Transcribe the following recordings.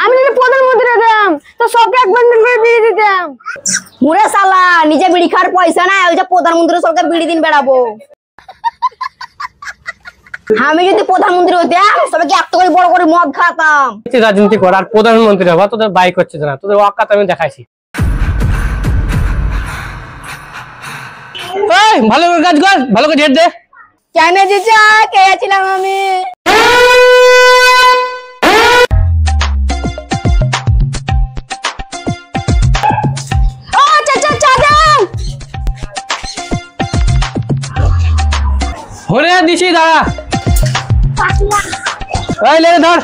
আমি যদি প্রধানমন্ত্রী হতাম তো সবকে এক বান্ডেল করে বিড়ি দিতাম। মুরে শালা নিজে বিড়ি খাওয়ার পয়সা নাই, ওই যে প্রধানমন্ত্রী সবকে বিড়ি দিন বেড়াবো। আমি যদি প্রধানমন্ত্রী হতাম সবাইকে একটা করে বড় করে মদ খাওয়াতাম। রাজনীতি কর আর প্রধানমন্ত্রী হবা, তোদের বাইক হচ্ছে না, তোদের ওয়াকাত আমি দেখাইছি। ভালো করে কাজ কর, ভালো করে ঝেড় দে। কেন জিজা কে ছিলাম আমি? হরে দিছি দাঁড়া, লে ধর।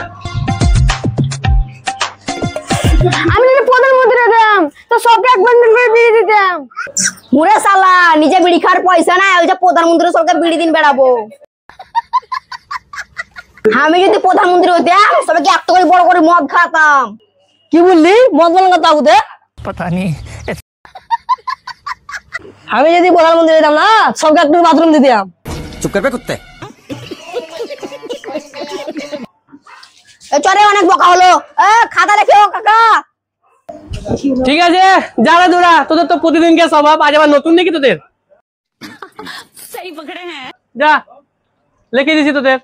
আমি যদি প্রধানমন্ত্রী হতাম তো সবকে এক বান্ডেল করে বিড়ি দিতাম। মুরে শালা নিজে বিড়ি খাওয়ার পয়সা নাই, ওই যে প্রধানমন্ত্রী সবকে বিড়ি দিন বেড়াবো। আমি যদি প্রধানমন্ত্রী হতাম সবাইকে একটা করে বড় করে মদ খাওয়াতাম। কি বললি? মদ বলার কথা বলতে পতা নেই। আমি যদি প্রধানমন্ত্রী হতাম না সবকে একটা বাথরুম দিতাম। চুপ করবে কুত্তে। চরে অনেক বকা হলো, খাতা রেখেও কাকা। ঠিক আছে যারা দৌড়া, তোদের তো প্রতিদিনকে স্বভাব, আজ আবার নতুন নাকি তোদের? যা লিখে দিছি তোদের।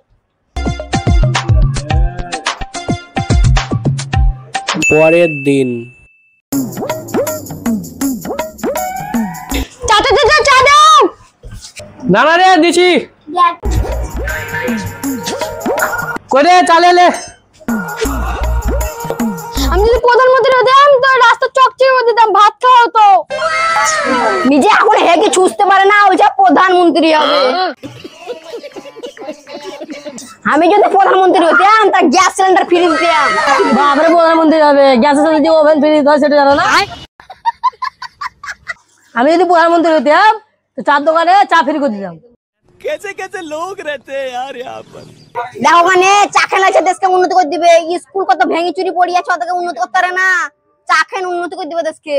পরের দিন না রে দিছি করে চালে। আমি যদি প্রধানমন্ত্রী হতাম তো রাস্তা চকচকে করে দিতাম, ভাত খাওয়া হতো। নিজে এখন হেগে ছুঁচতে পারে না, ওই যে প্রধানমন্ত্রী হবে। আমি যদি প্রধানমন্ত্রী হতাম তা গ্যাস সিলিন্ডার ফ্রি দিতাম। বাপরে প্রধানমন্ত্রী হবে, গ্যাসের সাথে যে ওভেন ফ্রি দিতে হয় সেটা জানো না? আমি যদি প্রধানমন্ত্রী হতাম তো চার দোকানে চা ফ্রি করে দিতাম। कैसे लोग रहते हैं यार यहाँ पर। দেখো মানে চা খেলে দেশকে উন্নতি করে দিবে। স্কুল কত ভেঙে চুরি পড়ে আছে, ওদেরকে উন্নতি করতে পারে না। চা খেয়ে উন্নতি করে দিবে দেশকে।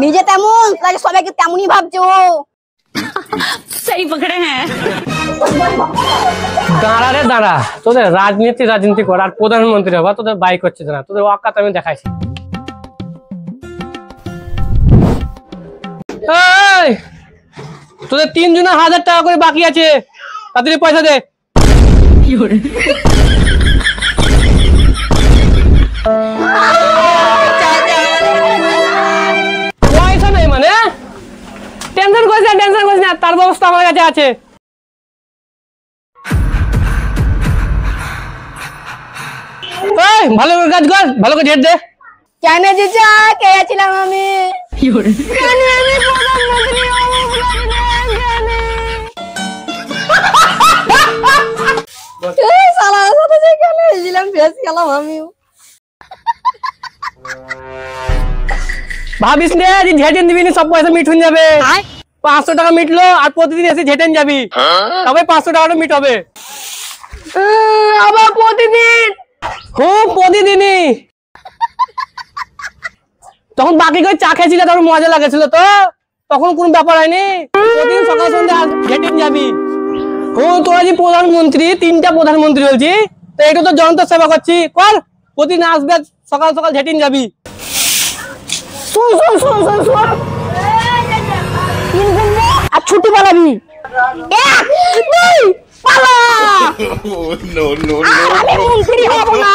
নিজে তেমন তাই সবাইকে তেমনই ভাবছে ও। सही पकड़े हैं। দাঁড়া রে দাঁড়া, তোদের রাজনীতি কর আর প্রধানমন্ত্রী হবা, তোদের বাইক হচ্ছে না, তোদের ওয়াকাত আমি দেখাইছি। তোদের 3 জনের 1000 টাকা করে বাকি আছে, তাড়াতাড়ি পয়সা দে। পয়সা নেই মানে টেনশন করিস না, তার ব্যবস্থা আমার কাছে আছে। ভালো করে কাজ কর, ভালো করে ঝেড় দে। কেন জিজা কে ছিলাম আমি? কেন আমি প্রধানমন্ত্রী হব? ভাবিস নে যে ঝেটেন দিবি, সব পয়সা মিট হয়ে যাবে। 500 টাকা মিটলো আর প্রতিদিন এসে ঝেটেন যাবি, তবে 500 টাকাটা মিট হবে। আবার প্রতিদিন? প্রতিদিনই। তখন বাকি করে চা খেয়েছিল, তখন মজা লাগেছিল, তো তখন কোন ব্যাপার হয়নি। প্রতিদিন সকাল সন্ধ্যা ঝেটেন যাবি। তোরা যে প্রধানমন্ত্রী, 3টা প্রধানমন্ত্রী বলছি, তো এটা তো জনতার সেবা করছি, কর। প্রতিদিন আসবে, সকাল সকাল ঝেটেন যাবি। আর ছুটি পালাবি। 1 2 পালা। No. আমি মন্ত্রী হব না।